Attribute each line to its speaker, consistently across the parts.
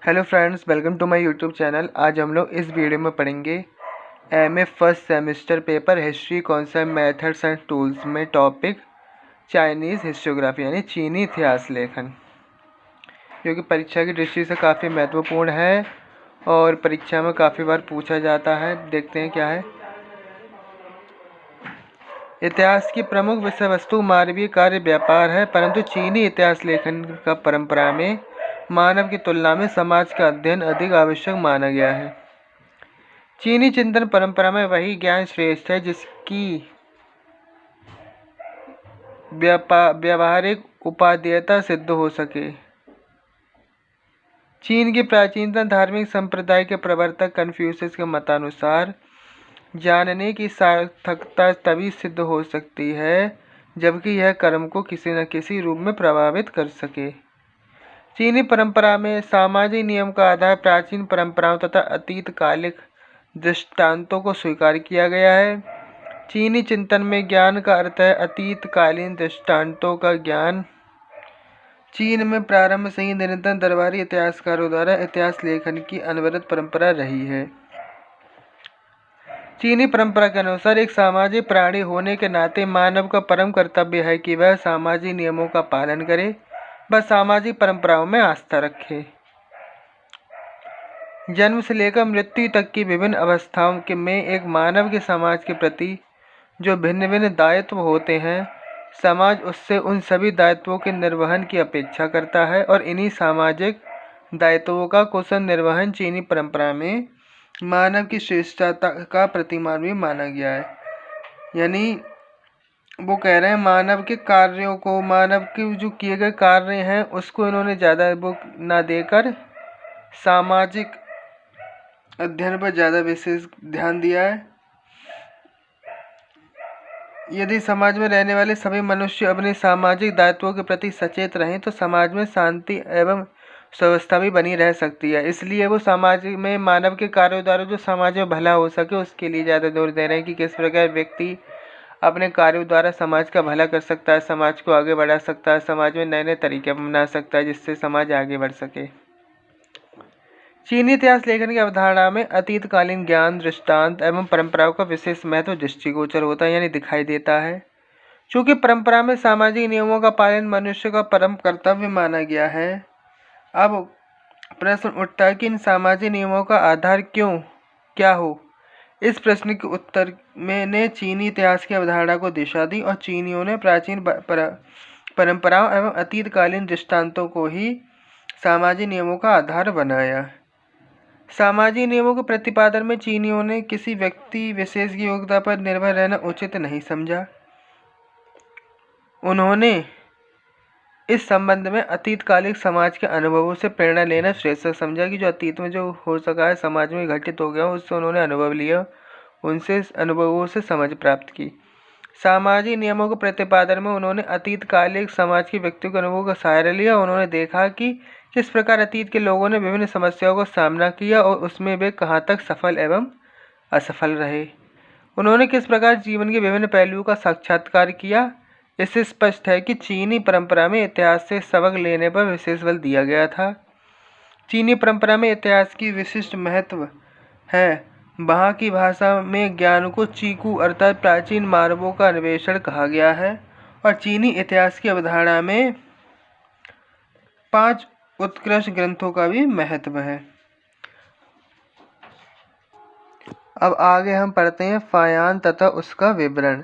Speaker 1: Hello friends, welcome to my YouTube channel. आज हम लोग इस वीडियो में पढ़ेंगे MA first semester paper history concept methods and tools में टॉपिक चाइनीज़ हिस्टोग्राफी यानी चीनी इतिहास लेखन, जो कि परीक्षा की दृष्टि से काफ़ी महत्वपूर्ण है और परीक्षा में काफ़ी बार पूछा जाता है। देखते हैं क्या है। इतिहास की प्रमुख विषय वस्तु मानवीय कार्य व्यापार है, परंतु चीनी इतिहास लेखन का परंपरा में मानव की तुलना में समाज का अध्ययन अधिक आवश्यक माना गया है। चीनी चिंतन परंपरा में वही ज्ञान श्रेष्ठ है जिसकी व्यावहारिक उपादेयता सिद्ध हो सके। चीन के प्राचीनतम धार्मिक संप्रदाय के प्रवर्तक कन्फ्यूशियस के मतानुसार जानने की सार्थकता तभी सिद्ध हो सकती है जबकि यह कर्म को किसी न किसी रूप में प्रभावित कर सके। चीनी परंपरा में सामाजिक नियम का आधार प्राचीन परंपराओं तथा अतीतकालिक दृष्टांतों को स्वीकार किया गया है। चीनी चिंतन में ज्ञान का अर्थ है अतीतकालीन दृष्टांतों का ज्ञान। चीन में प्रारंभ से ही निरंतर दरबारी इतिहासकारों द्वारा इतिहास लेखन की अनवरत परंपरा रही है। चीनी परंपरा के अनुसार एक सामाजिक प्राणी होने के नाते मानव का परम कर्तव्य है कि वह सामाजिक नियमों का पालन करे, वह सामाजिक परंपराओं में आस्था रखे। जन्म से लेकर मृत्यु तक की विभिन्न अवस्थाओं में एक मानव के समाज के प्रति जो भिन्न भिन्न दायित्व होते हैं, समाज उससे उन सभी दायित्वों के निर्वहन की अपेक्षा करता है और इन्हीं सामाजिक दायित्वों का कुशल निर्वहन चीनी परंपरा में मानव की श्रेष्ठता का प्रतिमान भी माना गया है। यानी वो कह रहे हैं मानव के कार्यों को, मानव के जो किए गए कार्य हैं उसको इन्होंने ज़्यादा वो ना देकर सामाजिक अध्ययन पर ज़्यादा विशेष ध्यान दिया है। यदि समाज में रहने वाले सभी मनुष्य अपने सामाजिक दायित्वों के प्रति सचेत रहें तो समाज में शांति एवं व्यवस्था भी बनी रह सकती है। इसलिए वो समाज में मानव के कार्यों द्वारा जो समाज में भला हो सके उसके लिए ज़्यादा जोर दे रहे हैं कि किस प्रकार व्यक्ति अपने कार्यों द्वारा समाज का भला कर सकता है, समाज को आगे बढ़ा सकता है, समाज में नए नए तरीके अपना सकता है जिससे समाज आगे बढ़ सके। चीनी इतिहास लेखन की अवधारणा में अतीतकालीन ज्ञान, दृष्टांत एवं परंपराओं का विशेष महत्व दृष्टिगोचर होता है यानी दिखाई देता है। चूँकि परंपरा में सामाजिक नियमों का पालन मनुष्य का परम कर्तव्य माना गया है, अब प्रश्न उठता है कि इन सामाजिक नियमों का आधार क्या हो। इस प्रश्न के उत्तर में ने चीनी इतिहास की अवधारणा को दिशा दी और चीनियों ने प्राचीन परंपराओं एवं अतीतकालीन दृष्टांतों को ही सामाजिक नियमों का आधार बनाया। सामाजिक नियमों के प्रतिपादन में चीनियों ने किसी व्यक्ति विशेष की योग्यता पर निर्भर रहना उचित नहीं समझा। उन्होंने इस संबंध में अतीतकालिक समाज के अनुभवों से प्रेरणा लेना श्रेष्ठ समझा कि जो अतीत में जो हो सका है, समाज में घटित हो गया, उससे उन्होंने अनुभव लिया, उनसे अनुभवों से समझ प्राप्त की। सामाजिक नियमों के प्रतिपादन में उन्होंने अतीतकालिक समाज के व्यक्तियों के अनुभवों का सहारा लिया। उन्होंने देखा कि किस प्रकार अतीत के लोगों ने विभिन्न समस्याओं का सामना किया और उसमें वे कहाँ तक सफल एवं असफल रहे। उन्होंने किस प्रकार जीवन के विभिन्न पहलुओं का साक्षात्कार किया। इससे स्पष्ट है कि चीनी परंपरा में इतिहास से सबक लेने पर विशेष बल दिया गया था। चीनी परंपरा में इतिहास की विशिष्ट महत्व है। वहाँ की भाषा में ज्ञान को चीकू अर्थात प्राचीन मानवों का अन्वेषण कहा गया है और चीनी इतिहास की अवधारणा में 5 उत्कृष्ट ग्रंथों का भी महत्व है। अब आगे हम पढ़ते हैं फायान तथा उसका विवरण।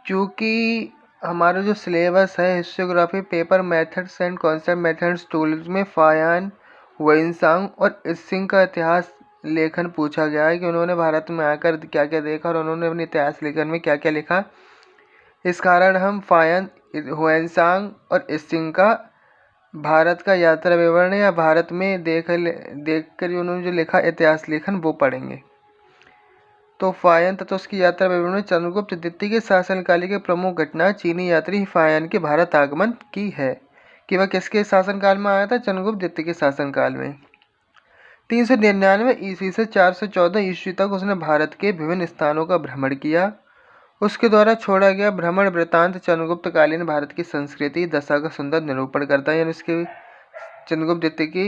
Speaker 1: क्योंकि हमारा जो सिलेबस है historiography paper methods and concept methods tools में फायान, वेइनसांग और इसिंग का इतिहास लेखन पूछा गया है कि उन्होंने भारत में आकर क्या क्या देखा और उन्होंने अपने इतिहास लेखन में क्या क्या लिखा। इस कारण हम फायान, वेइनसांग और इसिंग का भारत का यात्रा विवरण या भारत में देखकर उन्होंने जो लिखा इतिहास लेखन वो पढ़ेंगे। तो फायान तथा उसकी यात्रा विवरण में चंद्रगुप्त द्वितीय के शासनकाल की प्रमुख घटना चीनी यात्री फायान के भारत आगमन की है कि वह किसके शासनकाल में आया था, चंद्रगुप्त द्वितीय के शासनकाल में। 399 ईस्वी से 414 ईस्वी तक उसने भारत के विभिन्न स्थानों का भ्रमण किया। उसके द्वारा छोड़ा गया भ्रमण वृत्तांत चंद्रगुप्तकालीन भारत की संस्कृति दशा का सुंदर निरूपण करता है। यानी उसके चंद्रगुप्त द्वितीय की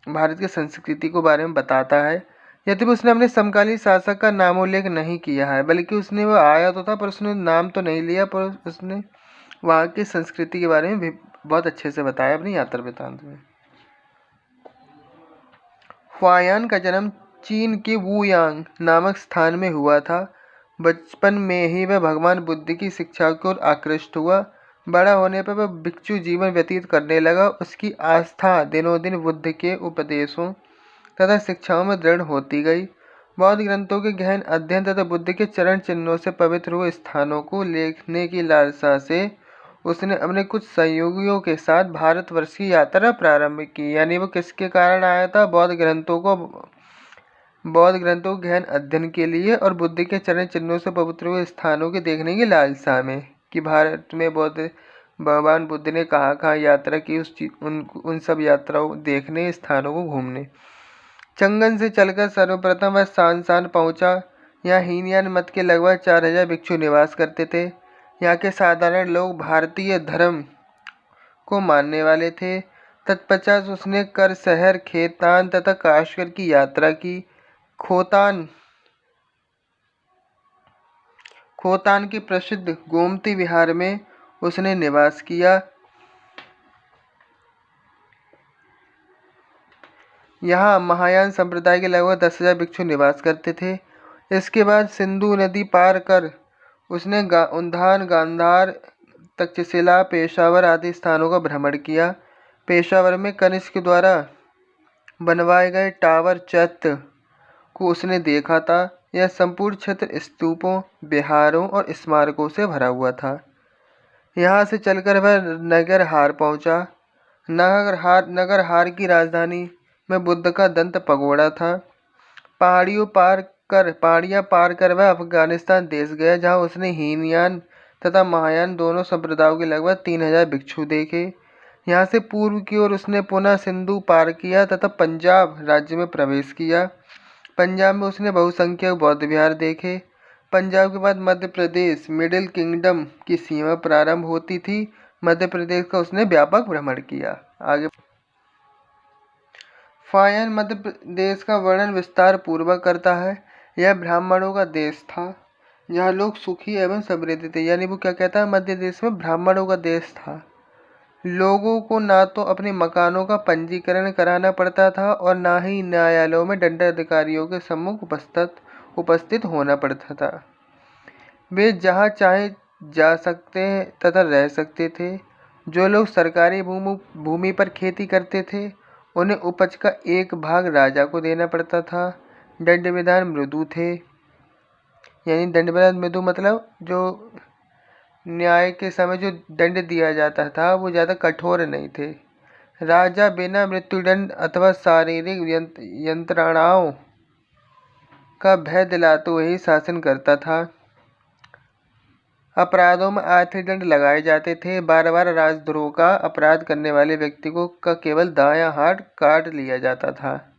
Speaker 1: भारत की संस्कृति को बारे में बताता है। यद्यपि उसने अपने समकालीन शासक का नामोल्लेख नहीं किया है, बल्कि उसने वो आया तो था पर उसने नाम तो नहीं लिया, पर उसने वहाँ की संस्कृति के बारे में भी बहुत अच्छे से बताया अपनी यात्रा वृत्तांत में। हुआयान का जन्म चीन के वुयांग नामक स्थान में हुआ था। बचपन में ही वह भगवान बुद्ध की शिक्षा की ओर आकृष्ट हुआ। बड़ा होने पर वह भिक्षु जीवन व्यतीत करने लगा। उसकी आस्था दिनों दिन बुद्ध के उपदेशों तथा शिक्षाओं में दृढ़ होती गई। बौद्ध ग्रंथों के गहन अध्ययन तथा बुद्ध के चरण चिन्हों से पवित्र हुए स्थानों को देखने की लालसा से उसने अपने कुछ सहयोगियों के साथ भारतवर्ष की यात्रा प्रारंभ की। यानी वो किसके कारण आया था? बौद्ध ग्रंथों को गहन अध्ययन के लिए और बुद्ध के चरण चिन्हों से पवित्र हुए स्थानों के देखने की लालसा में, कि भारत में भगवान बुद्ध ने कहाँ यात्रा की, उन सब यात्राओं देखने, स्थानों को घूमने। चंगन से चलकर सर्वप्रथम वह सांसान पहुंचा। यहाँ हीनयान मत के लगभग 4000 भिक्षु निवास करते थे। यहाँ के साधारण लोग भारतीय धर्म को मानने वाले थे। तत्पश्चात उसने कर शहर, खेतान तथा काशगर की यात्रा की। खोतान के प्रसिद्ध गोमती विहार में उसने निवास किया। यहाँ महायान संप्रदाय के लगभग 10,000 भिक्षु निवास करते थे। इसके बाद सिंधु नदी पार कर उसने उन्धान, गांधार, तक्षशिला, पेशावर आदि स्थानों का भ्रमण किया। पेशावर में कनिष्क द्वारा बनवाए गए टावर चैत्य को उसने देखा था। यह संपूर्ण क्षेत्र स्तूपों, विहारों और स्मारकों से भरा हुआ था। यहाँ से चलकर वह नगरहार पहुंचा। नगरहार की राजधानी में बुद्ध का दंत पगोड़ा था। पहाड़ियाँ पार कर वह अफगानिस्तान देश गया, जहाँ उसने हीनयान तथा महायान दोनों संप्रदायों के लगभग 3000 भिक्षु देखे। यहाँ से पूर्व की ओर उसने पुनः सिंधु पार किया तथा पंजाब राज्य में प्रवेश किया। पंजाब में उसने बहुसंख्यक बौद्ध विहार देखे। पंजाब के बाद मध्य प्रदेश, मिडिल किंगडम की सीमा प्रारंभ होती थी। मध्य प्रदेश का उसने व्यापक भ्रमण किया। आगे फायन मध्य प्रदेश का वर्णन विस्तार पूर्वक करता है। यह ब्राह्मणों का देश था, जहाँ लोग सुखी एवं समृद्ध थे। यानी वो क्या कहता है? मध्य देश में ब्राह्मणों का देश था। लोगों को ना तो अपने मकानों का पंजीकरण कराना पड़ता था और ना ही न्यायालयों में दंडाधिकारियों के सम्मुख उपस्थित होना पड़ता था। वे जहाँ चाहे जा सकते तथा रह सकते थे। जो लोग सरकारी भूमि पर खेती करते थे, उन्हें उपज का एक भाग राजा को देना पड़ता था। दंड विधान मृदु थे। यानी दंड विधान मृदु मतलब जो न्याय के समय जो दंड दिया जाता था वो ज़्यादा कठोर नहीं थे। राजा बिना मृत्युदंड अथवा शारीरिक यंत्रणाओं का भय दिलाते हुए ही शासन करता था। अपराधों में आर्थिक दंड लगाए जाते थे। बार बार राजद्रोह का अपराध करने वाले व्यक्ति का केवल दायां हाथ काट लिया जाता था।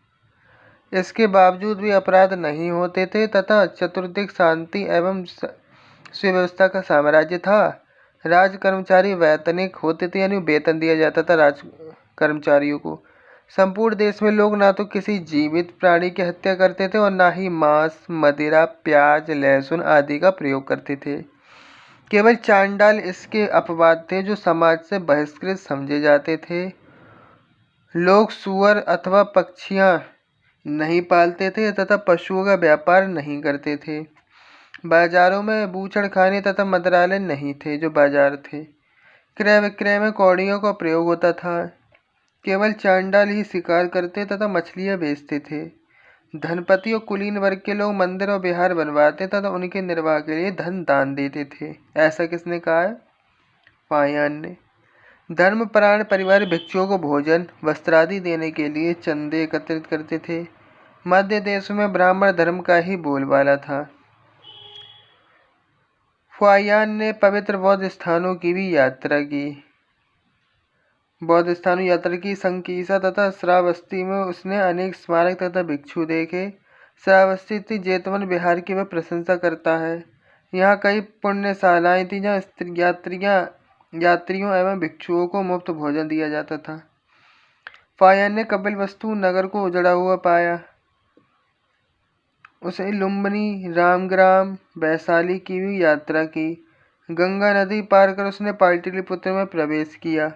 Speaker 1: इसके बावजूद भी अपराध नहीं होते थे तथा चतुर्दिक शांति एवं सुव्यवस्था का साम्राज्य था। राज कर्मचारी वैतनिक होते थे, यानी वेतन दिया जाता था राज कर्मचारियों को। संपूर्ण देश में लोग ना तो किसी जीवित प्राणी की हत्या करते थे और ना ही मांस, मदिरा, प्याज, लहसुन आदि का प्रयोग करते थे। केवल चांडाल इसके अपवाद थे जो समाज से बहिष्कृत समझे जाते थे। लोग सुअर अथवा पक्षियां नहीं पालते थे तथा पशुओं का व्यापार नहीं करते थे। बाजारों में बूचड़खाने तथा मदिरालय नहीं थे जो बाजार थे। क्रय विक्रय में कौड़ियों का प्रयोग होता था। केवल चांडाल ही शिकार करते तथा मछलियां बेचते थे। धनपति और कुलीन वर्ग के लोग मंदिर और विहार बनवाते तथा उनके निर्वाह के लिए धन दान देते थे। ऐसा किसने कहा है? फायान ने। धर्मपरायण परिवार भिक्षुओं को भोजन, वस्त्र आदि देने के लिए चंदे एकत्रित करते थे। मध्य देश में ब्राह्मण धर्म का ही बोलबाला था। फायान ने पवित्र बौद्ध स्थानों की भी यात्रा की। बौद्ध स्थानों यात्रा की संकीसा तथा श्रावस्ती में उसने अनेक स्मारक तथा भिक्षु देखे। श्रावस्ती स्थित जेतवन विहार की वह प्रशंसा करता है। यहाँ कई पुण्यशालाएं थी जहाँ यात्रियों एवं भिक्षुओं को मुफ्त भोजन दिया जाता था। फायान ने कपिलवस्तु नगर को उजड़ा हुआ पाया। उसने लुम्बिनी, रामग्राम, वैशाली की भी यात्रा की। गंगा नदी पार कर उसने पाटलिपुत्र में प्रवेश किया।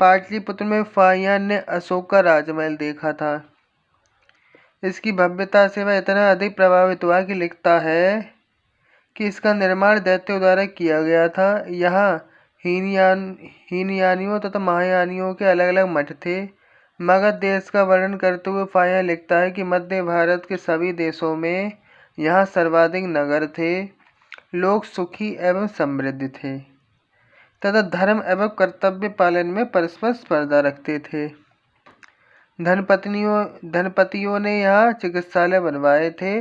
Speaker 1: पाटलिपुत्र में फायान ने अशोक का राजमहल देखा था। इसकी भव्यता से वह इतना अधिक प्रभावित हुआ कि लिखता है कि इसका निर्माण दैत्यों द्वारा किया गया था। यहाँ हीनयानियों तथा महायानियों के अलग अलग मठ थे। मगध देश का वर्णन करते हुए फायान लिखता है कि मध्य भारत के सभी देशों में यहाँ सर्वाधिक नगर थे। लोग सुखी एवं समृद्ध थे तथा धर्म एवं कर्तव्य पालन में परस्पर स्पर्धा रखते थे। धनपतियों ने यहाँ चिकित्सालय बनवाए थे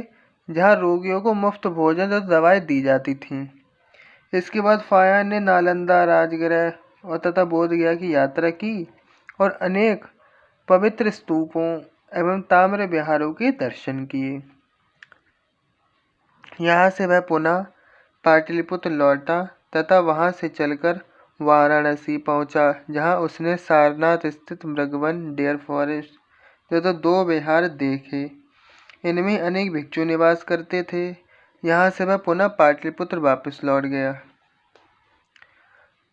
Speaker 1: जहाँ रोगियों को मुफ्त भोजन और दवाएं दी जाती थीं। इसके बाद फायान ने नालंदा, राजगृह और तथा बोधगया की यात्रा की और अनेक पवित्र स्तूपों एवं ताम्र विहारों के दर्शन किए। यहाँ से वह पुनः पाटलिपुत्र लौटा तथा वहाँ से चलकर वाराणसी पहुँचा, जहाँ उसने सारनाथ स्थित मृगवन, डियर फॉरेस्ट तथा 2 विहार देखे। इनमें अनेक भिक्षु निवास करते थे। यहाँ से वह पुनः पाटलिपुत्र वापस लौट गया।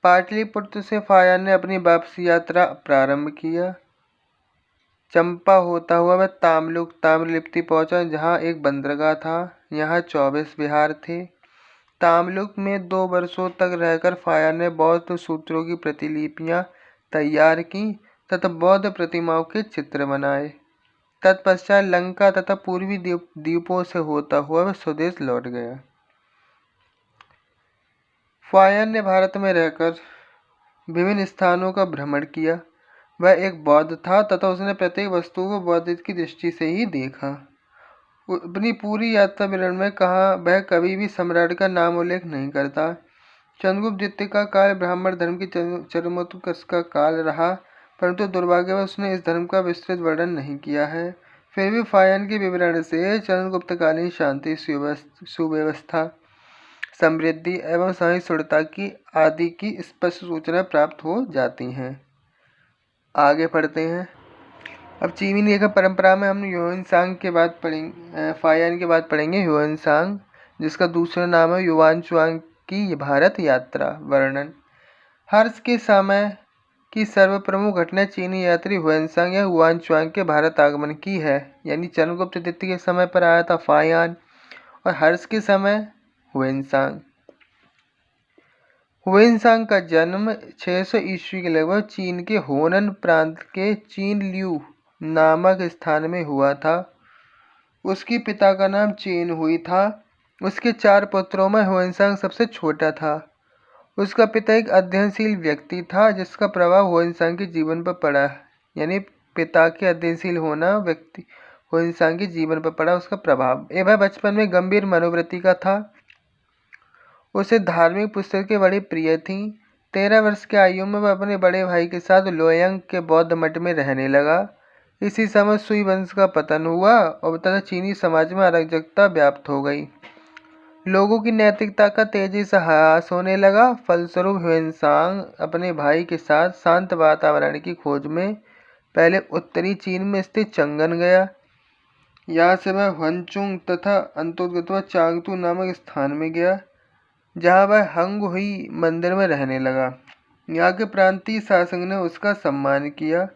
Speaker 1: पाटलिपुत्र से फायान ने अपनी वापसी यात्रा प्रारंभ किया। चंपा होता हुआ वह ताम्रलिप्ति पहुंचा, जहां एक बंदरगाह था। यहाँ 24 विहार थे। ताम्रलिप्त में 2 वर्षों तक रहकर फायान ने बौद्ध सूत्रों की प्रतिलिपियां तैयार की तथा बौद्ध प्रतिमाओं के चित्र बनाए। तत्पश्चात लंका तथा पूर्वी द्वीपों से होता हुआ वह स्वदेश लौट गया। फायान ने भारत में रहकर विभिन्न स्थानों का भ्रमण किया। वह एक बौद्ध था तथा उसने प्रत्येक वस्तु को बौद्ध की दृष्टि से ही देखा। अपनी पूरी यात्रा विवरण में कहा वह कभी भी सम्राट का नाम उल्लेख नहीं करता। चंद्रगुप्त द्वितीय का काल ब्राह्मण धर्म की चरमोत्कर्ष का काल रहा, परंतु दुर्भाग्यवश उसने इस धर्म का विस्तृत वर्णन नहीं किया है। फिर भी फायान के विवरण से चंद्रगुप्तकालीन शांति, सुव्यवस्था, समृद्धि एवं सहिष्णुता की आदि की स्पष्ट सूचना प्राप्त हो जाती हैं। आगे पढ़ते हैं। अब चीनी लेखक परंपरा में हम ह्यूएन के बाद पढ़ेंगे, फायान के बाद पढ़ेंगे ह्यूएन, जिसका दूसरा नाम है युवानचांग की भारत यात्रा वर्णन। हर्ष के समय की सर्वप्रमुख घटना चीनी यात्री ह्यूएन या युवानचांग के भारत आगमन की है। यानी चंद्रगुप्त द्वितीय के समय पर आया था फायान और हर्ष के समय ह्यूएन। ह्यूएन का जन्म 600 ईस्वी के लगभग चीन के होनन प्रांत के चीन ल्यू नामक स्थान में हुआ था। उसके पिता का नाम चेन हुई था। उसके 4 पुत्रों में ह्यूएन सबसे छोटा था। उसका पिता एक अध्ययनशील व्यक्ति था जिसका प्रभाव ह्यूएन के जीवन पर पड़ा। यानी पिता के अध्ययनशील होना व्यक्ति ह्यूएन के जीवन पर पड़ा उसका प्रभाव। वह बचपन में गंभीर मनोवृत्ति का था। उसे धार्मिक पुस्तकें बड़ी प्रिय थीं। 13 वर्ष की आयु में वह अपने बड़े भाई के साथ लोयांग के बौद्ध मठ में रहने लगा। इसी समय सुई वंश का पतन हुआ और तथा चीनी समाज में अराजकता व्याप्त हो गई। लोगों की नैतिकता का तेजी से ह्रास होने लगा। फलस्वरूप ह्यूएन अपने भाई के साथ शांत वातावरण की खोज में पहले उत्तरी चीन में स्थित चंगन गया। यहाँ से वह ह्वेंचुंग तथा अंततः चांगतू नामक स्थान में गया, जहाँ वह हंग हुई मंदिर में रहने लगा। यहाँ के प्रांतीय शासक ने उसका सम्मान किया।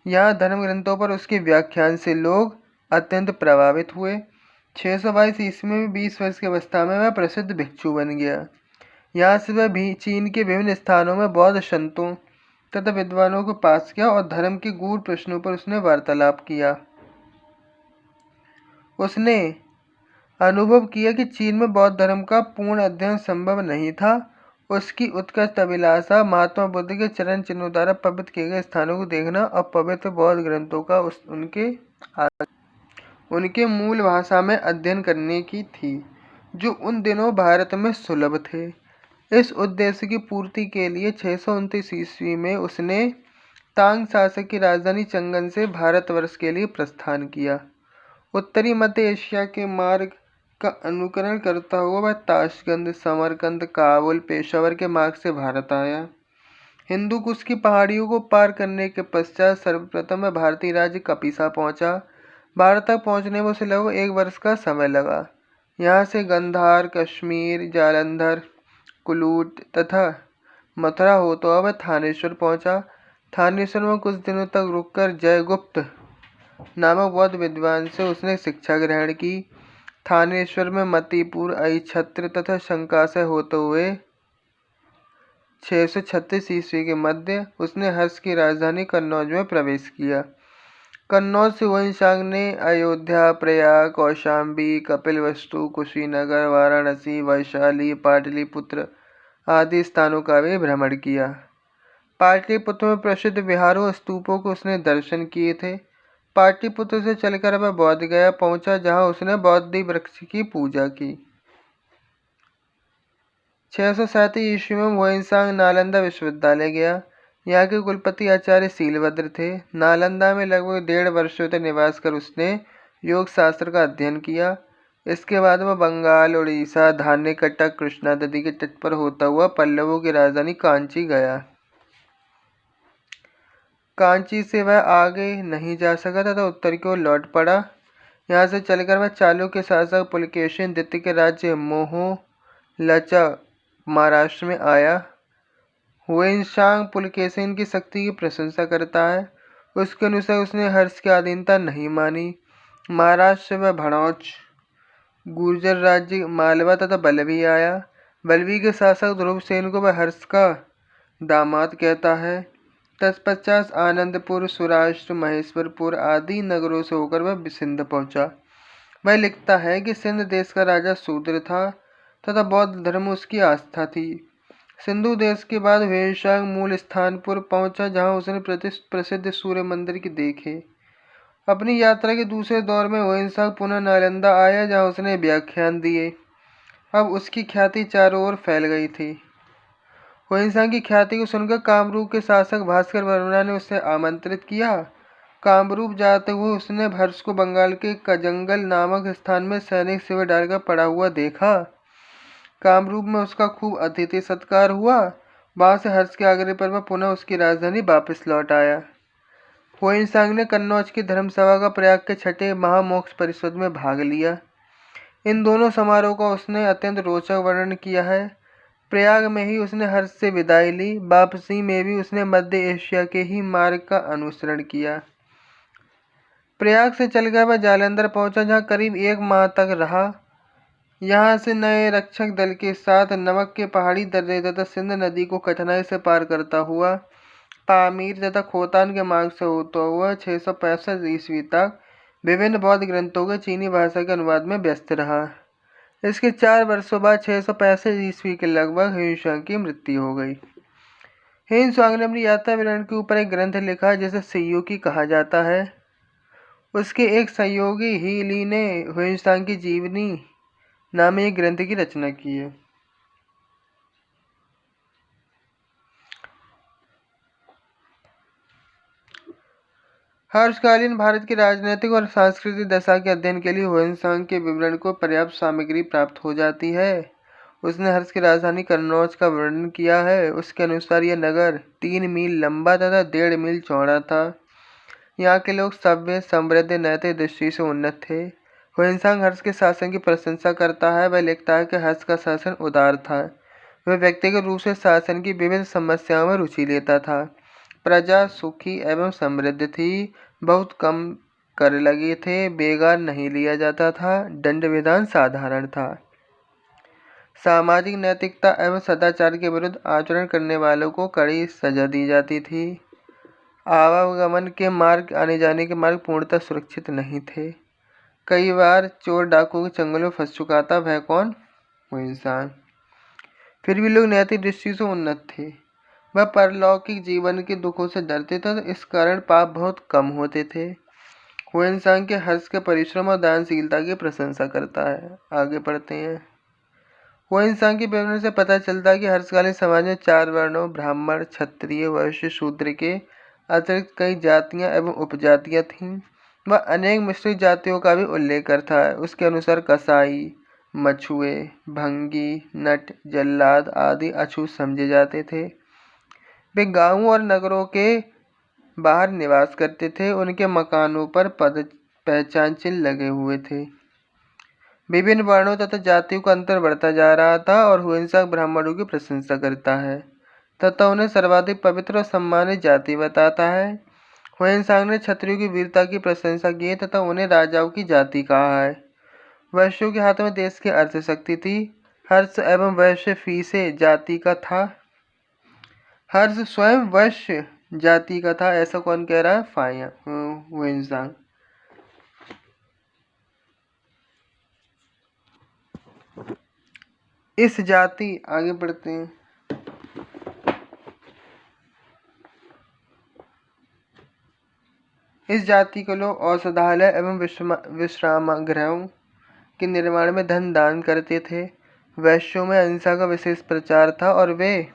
Speaker 1: यहाँ धर्म ग्रंथों पर उसके व्याख्यान से लोग अत्यंत प्रभावित हुए। 622 ईस्वी में 20 वर्ष की अवस्था में वह प्रसिद्ध भिक्षु बन गया। यहाँ से वह भी चीन के विभिन्न स्थानों में बौद्ध संतों तथा विद्वानों को पास किया और धर्म के गूढ़ प्रश्नों पर उसने वार्तालाप किया। उसने अनुभव किया कि चीन में बौद्ध धर्म का पूर्ण अध्ययन संभव नहीं था। उसकी उत्कृष्ट अभिलाषा महात्मा बुद्ध के चरण चिन्हों द्वारा पवित्र किए गए स्थानों को देखना और पवित्र बौद्ध ग्रंथों का उनके मूल भाषा में अध्ययन करने की थी, जो उन दिनों भारत में सुलभ थे। इस उद्देश्य की पूर्ति के लिए 629 ईस्वी में उसने तांग शासक की राजधानी चंगन से भारतवर्ष के लिए प्रस्थान किया। उत्तरी मध्य एशिया के मार्ग का अनुकरण करता हुआ वह ताशकंद, समरकंद, काबुल, पेशावर के मार्ग से भारत आया। हिंदू कुश की पहाड़ियों को पार करने के पश्चात सर्वप्रथम वह भारतीय राज्य कपिसा पहुंचा। भारत तक पहुंचने में उसे लगभग 1 वर्ष का समय लगा। यहाँ से गंधार, कश्मीर, जालंधर, कुलूट तथा मथुरा होता हुआ वह थानेश्वर पहुंचा। थानेश्वर में कुछ दिनों तक रुककर जयगुप्त नामक बौद्ध विद्वान से उसने शिक्षा ग्रहण की। थानेश्वर में मतिपुर, अहिछत्र तथा शंकाशय होते हुए 636 ईस्वी के मध्य उसने हर्ष की राजधानी कन्नौज में प्रवेश किया। कन्नौज से वंशांग ने अयोध्या, प्रयाग, कौशाम्बी, कपिलवस्तु, कुशीनगर, वाराणसी, वैशाली, पाटलिपुत्र आदि स्थानों का भी भ्रमण किया। पाटलिपुत्र में प्रसिद्ध विहारों और स्तूपों को उसने दर्शन किए थे। पाटलिपुत्र से चलकर वह बौद्ध गया पहुंचा, जहां उसने बौद्धि वृक्ष की पूजा की। 637 ईस्वी में वोइनसांग नालंदा विश्वविद्यालय गया। यहाँ के कुलपति आचार्य शीलभद्र थे। नालंदा में लगभग 1.5 वर्षों तक निवास कर उसने योग शास्त्र का अध्ययन किया। इसके बाद वह बंगाल, उड़ीसा, धान्यकट्टा, कृष्णा नदी के तट पर होता हुआ पल्लवों की राजधानी कांची गया। कांची से वह आगे नहीं जा सका तथा उत्तर की ओर लौट पड़ा। यहाँ से चलकर वह चालुक्य शासक पुलकेशिन द्वितीय के राज्य मोहोलचा महाराष्ट्र में आया। हुएनसांग पुलकेशिन की शक्ति की प्रशंसा करता है। उसके अनुसार उसने हर्ष की अधीनता नहीं मानी। महाराष्ट्र से वह भड़ौच, गुर्जर राज्य, मालवा तथा बल्लभी आया। बल्लभी के शासक ध्रुवसेन को वह हर्ष का दामाद कहता है। तत्पश्चात आनंदपुर, सुराष्ट्र, महेश्वरपुर आदि नगरों से होकर वह सिंध पहुंचा। वह लिखता है कि सिंध देश का राजा शूद्र था तथा बौद्ध धर्म उसकी आस्था थी। सिंधु देश के बाद हुएनसांग मूल स्थानपुर पहुंचा, जहां उसने प्रसिद्ध सूर्य मंदिर की देखे। अपनी यात्रा के दूसरे दौर में हुएनसांग पुनः नालंदा आया, जहां उसने व्याख्यान दिए। अब उसकी ख्याति चारों ओर फैल गई थी। हुएनसांग की ख्याति को सुनकर कामरूप के शासक भास्कर वर्मा ने उसे आमंत्रित किया। कामरूप जाते हुए उसने हर्ष को बंगाल के कजंगल नामक स्थान में सैनिक शिविर डालकर पड़ा हुआ देखा। कामरूप में उसका खूब अतिथि सत्कार हुआ। वहां से हर्ष के आग्रह पर वह पुनः उसकी राजधानी वापस लौट आया। हुएनसांग ने कन्नौज की धर्मसभा का प्रयाग के छठे महामोक्ष परिषद में भाग लिया। इन दोनों समारोह का उसने अत्यंत रोचक वर्णन किया है। प्रयाग में ही उसने हर्ष से विदाई ली। वापसी में भी उसने मध्य एशिया के ही मार्ग का अनुसरण किया। प्रयाग से चलकर वह जालंधर पहुंचा, जहां करीब 1 माह तक रहा। यहाँ से नए रक्षक दल के साथ नमक के पहाड़ी दर्रे तथा सिंध नदी को कठिनाई से पार करता हुआ पामीर तथा खोतान के मार्ग से होता हुआ 665 ईस्वी तक विभिन्न बौद्ध ग्रंथों के चीनी भाषा के अनुवाद में व्यस्त रहा। इसके 4 वर्षों बाद 665 ईस्वी के लगभग हुएनसांग की मृत्यु हो गई। हुएनसांग ने अपनी यात्रा विवरण के ऊपर एक ग्रंथ लिखा, जिसे सियोकी कहा जाता है। उसके एक सहयोगी ही ली ने हुएनसांग की जीवनी नामे एक ग्रंथ की रचना की है। हर्षकालीन भारत की राजनीतिक और सांस्कृतिक दशा के अध्ययन के लिए हुएनसांग के विवरण को पर्याप्त सामग्री प्राप्त हो जाती है। उसने हर्ष की राजधानी कन्नौज का वर्णन किया है। उसके अनुसार यह नगर 3 मील लंबा तथा 1.5 मील चौड़ा था। यहाँ के लोग सभ्य, समृद्ध, नैतिक दृष्टि से उन्नत थे। हुएनसांग हर्ष के शासन की प्रशंसा करता है। वह लिखता है कि हर्ष का शासन उदार था। वह व्यक्तिगत रूप से शासन की विविध समस्याओं में रुचि लेता था। प्रजा सुखी एवं समृद्ध थी। बहुत कम कर लगे थे। बेगार नहीं लिया जाता था। दंड विधान साधारण था। सामाजिक नैतिकता एवं सदाचार के विरुद्ध आचरण करने वालों को कड़ी सजा दी जाती थी। आवागमन के मार्ग, आने जाने के मार्ग पूर्णतः सुरक्षित नहीं थे। कई बार चोर डाकुओं के चंगुल में फंस चुका था। वह कौन? हुएनसांग। फिर भी लोग नैतिक दृष्टि से उन्नत थे। वह परलौकिक जीवन के दुखों से डरते थे, तो इस कारण पाप बहुत कम होते थे। हुएनसांग के हर्ष के परिश्रम और दानशीलता की प्रशंसा करता है। आगे पढ़ते हैं। हुएनसांग के विवरण से पता चलता है कि हर्षकालीन समाज में 4 वर्णों ब्राह्मण, क्षत्रिय, वैश्य, शूद्र के अतिरिक्त कई जातियां एवं उपजातियां थीं। वह अनेक मिश्रित जातियों का भी उल्लेख करता है। उसके अनुसार कसाई, मछुए, भंगी, नट, जल्लाद आदि अछूत समझे जाते थे। वे गांवों और नगरों के बाहर निवास करते थे। उनके मकानों पर पहचान चिन्ह लगे हुए थे। विभिन्न वर्णों तथा जातियों का अंतर बढ़ता जा रहा था और हुएनसांग ब्राह्मणों की प्रशंसा करता है तथा उन्हें सर्वाधिक पवित्र और सम्मानित जाति बताता है। हुएनसांग ने क्षत्रियों की वीरता की प्रशंसा की है तथा उन्हें राजाओं की जाति कहा है। वैश्यों के हाथ में देश की अर्थशक्ति थी। हर्ष एवं वैश्य फीसे जाति का था। हर्ष स्वयं वैश्य जाति का था, ऐसा कौन कह रहा है? हुएनसांग। इस जाति, आगे बढ़ते हैं। इस जाति के लोग औषधालय एवं विश्रामगृहों के निर्माण में धन दान करते थे। वैश्यों में अहिंसा का विशेष प्रचार था और वे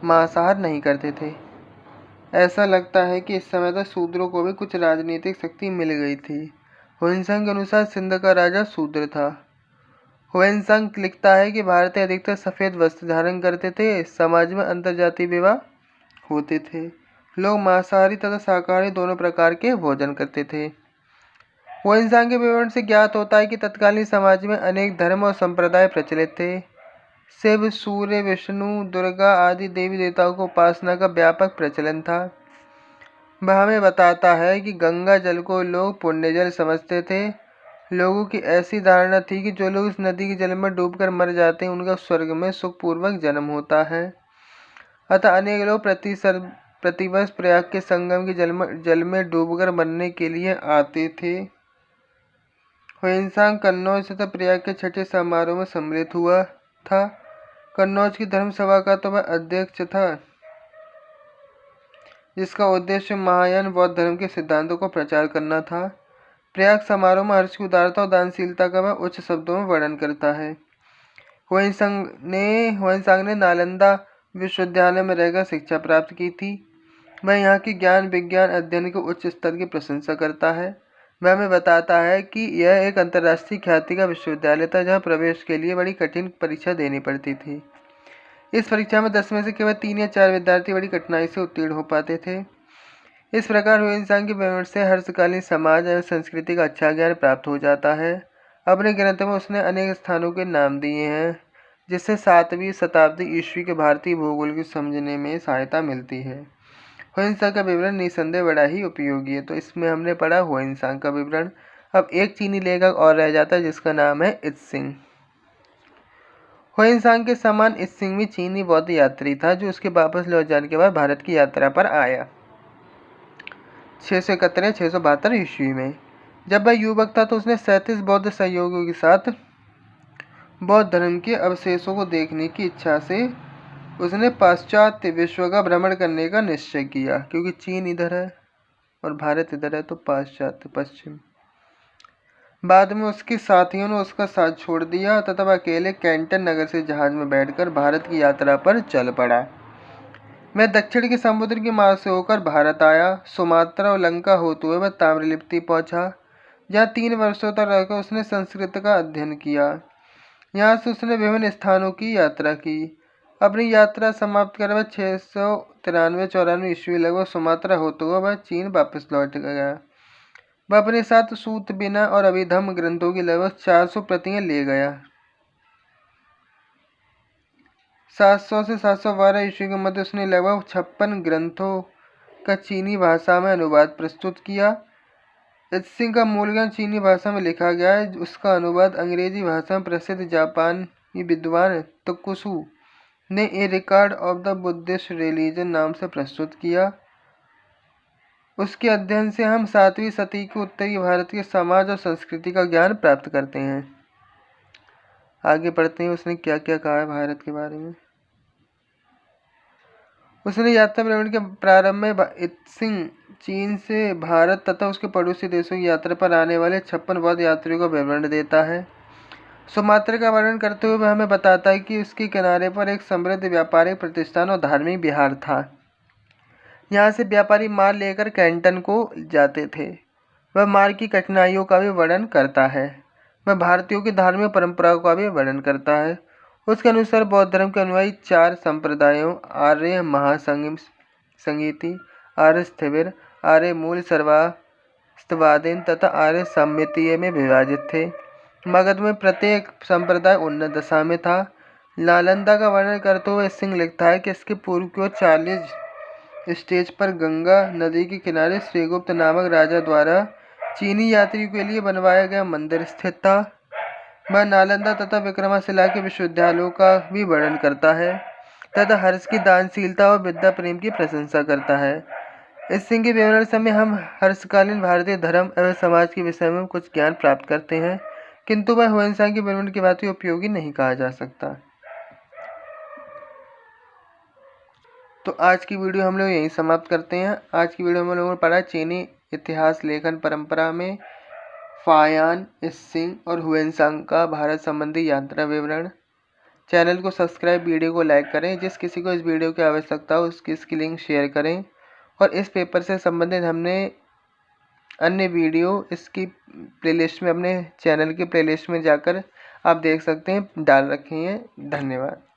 Speaker 1: मांसाहार नहीं करते थे। ऐसा लगता है कि इस समय तक शूद्रों को भी कुछ राजनीतिक शक्ति मिल गई थी। हुएनसांग के अनुसार सिंध का राजा शूद्र था। हुएनसांग लिखता है कि भारतीय अधिकतर सफ़ेद वस्त्र धारण करते थे। समाज में अंतर्जातीय विवाह होते थे। लोग मांसाहारी तथा शाकाहारी दोनों प्रकार के भोजन करते थे। हुएनसांग के विवरण से ज्ञात होता है कि तत्कालीन समाज में अनेक धर्म और संप्रदाय प्रचलित थे। शिव, सूर्य, विष्णु, दुर्गा आदि देवी देवताओं को उपासना का व्यापक प्रचलन था। वह हमें बताता है कि गंगा जल को लोग पुण्य जल समझते थे। लोगों की ऐसी धारणा थी कि जो लोग इस नदी के जल में डूबकर मर जाते हैं उनका स्वर्ग में सुखपूर्वक जन्म होता है। अतः अनेक लोग प्रतिवर्ष प्रयाग के संगम के जल में डूबकर मरने के लिए आते थे। हुएनसांग कन्नौज तथा प्रयाग के छठे समारोह में सम्मिलित हुआ था। कन्नौज की धर्मसभा का तो वह अध्यक्ष था, जिसका उद्देश्य महायान बौद्ध धर्म के सिद्धांतों को प्रचार करना था। प्रयाग समारोह में हर्ष की उदारता और दानशीलता का वह उच्च शब्दों में वर्णन करता है। हुएनसांग ने नालंदा विश्वविद्यालय में रहकर शिक्षा प्राप्त की थी। वह यहाँ की ज्ञान विज्ञान अध्ययन के उच्च स्तर की प्रशंसा करता है। वह हमें बताता है कि यह एक अंतर्राष्ट्रीय ख्याति का विश्वविद्यालय था, जहाँ प्रवेश के लिए बड़ी कठिन परीक्षा देनी पड़ती थी। इस परीक्षा में 10 में से केवल 3 या 4 विद्यार्थी बड़ी कठिनाई से उत्तीर्ण हो पाते थे। इस प्रकार हुएनसांग के विवरण से हर्षकालीन समाज एवं संस्कृति का अच्छा ज्ञान प्राप्त हो जाता है। अपने ग्रंथ में उसने अनेक स्थानों के नाम दिए हैं, जिससे 7वीं शताब्दी ईस्वी के भारतीय भूगोल को समझने में सहायता मिलती है। हुएनसांग का विवरण निसंदेह बड़ा ही उपयोगी है। तो इसमें हमने पढ़ा हुएनसांग का विवरण। अब एक चीनी लेखक और रह जाता है, जिसका नाम है इत्सिंग। हुएनसांग के समान इत्सिंग भी चीनी बौद्ध यात्री था, जो उसके वापस लौट जाने के बाद भारत की यात्रा पर आया 671-672 ईस्वी में। जब वह युवक था तो उसने 37 बौद्ध सहयोगियों के साथ बौद्ध धर्म के अवशेषों को देखने की इच्छा से उसने पाश्चात्य विश्व का भ्रमण करने का निश्चय किया। क्योंकि चीन इधर है और भारत इधर है, तो पाश्चात्य पश्चिम। बाद में उसके साथियों ने उसका साथ छोड़ दिया तथा वह अकेले कैंटन नगर से जहाज में बैठकर भारत की यात्रा पर चल पड़ा। वह दक्षिण के समुद्र के मार्ग से होकर भारत आया। सुमात्रा और लंका होते हुए वह ताम्रलिप्ति पहुंचा, जहाँ 3 वर्षों तक रहकर उसने संस्कृत का अध्ययन किया। यहाँ से उसने विभिन्न स्थानों की यात्रा की। अपनी यात्रा समाप्त कर वह 693-94 ईस्वी लगभग सुमात्रा होते हुए वह चीन वापस लौट गया। वह अपने साथ सूत बिना और अभिधम्म ग्रंथों की लगभग 400 प्रतियां ले गया। 700 से 712 ईस्वी के मध्य उसने लगभग 56 ग्रंथों का चीनी भाषा में अनुवाद प्रस्तुत किया। इत्सिंग का मूल ज्ञान चीनी भाषा में लिखा गया है। उसका अनुवाद अंग्रेजी भाषा में प्रसिद्ध जापानी विद्वान तकुशु ने a record of the Buddhist religion नाम से प्रस्तुत किया। उसके अध्ययन से हम 7वीं शती के उत्तरी भारत के समाज और संस्कृति का ज्ञान प्राप्त करते हैं। आगे पढ़ते हैं उसने क्या क्या कहा है भारत के बारे में। उसने यात्रा भ्रमण के प्रारंभ में इत्सिंग चीन से भारत तथा उसके पड़ोसी देशों की यात्रा पर आने वाले 56 बौद्ध यात्रियों का विवरण देता है। सुमात्रा का वर्णन करते हुए वह हमें बताता है कि उसके किनारे पर एक समृद्ध व्यापारिक प्रतिष्ठान और धार्मिक विहार था। यहाँ से व्यापारी माल लेकर कैंटन को जाते थे। वह मार्ग की कठिनाइयों का भी वर्णन करता है। वह भारतीयों की धार्मिक परंपराओं का भी वर्णन करता है। उसके अनुसार बौद्ध धर्म के अनुयायी 4 संप्रदायों आर्य महासंगीति, आर्य स्थिविर, आर्य मूल सर्वास्तवादीन तथा आर्य सम्मितीय में विभाजित थे। मगध में प्रत्येक संप्रदाय उन्नत दशा में था। नालंदा का वर्णन करते हुए सिंह लिखता है कि इसके पूर्व की ओर 40 स्टेज पर गंगा नदी के किनारे श्रीगुप्त नामक राजा द्वारा चीनी यात्रियों के लिए बनवाया गया मंदिर स्थित था। वह नालंदा तथा विक्रमशिला के विश्वविद्यालयों का भी वर्णन करता है तथा हर्ष की दानशीलता और विद्या प्रेम की प्रशंसा करता है। इस सिंह के विवरण से हम हर्षकालीन भारतीय धर्म एवं समाज के विषय में कुछ ज्ञान प्राप्त करते हैं, किंतु वह हुएनसांग के विवरण की बात उपयोगी नहीं कहा जा सकता। तो आज की वीडियो हम लोग यहीं समाप्त करते हैं। आज की वीडियो में हम लोगों ने पढ़ा चीनी इतिहास लेखन परंपरा में फायान, सिंह और हुएनसांग का भारत संबंधी यात्रा विवरण। चैनल को सब्सक्राइब, वीडियो को लाइक करें। जिस किसी को इस वीडियो की आवश्यकता हो इसकी लिंक शेयर करें। और इस पेपर से संबंधित हमने अन्य वीडियो इसकी प्लेलिस्ट में, अपने चैनल की प्लेलिस्ट में जाकर आप देख सकते हैं, डाल रखे हैं। धन्यवाद।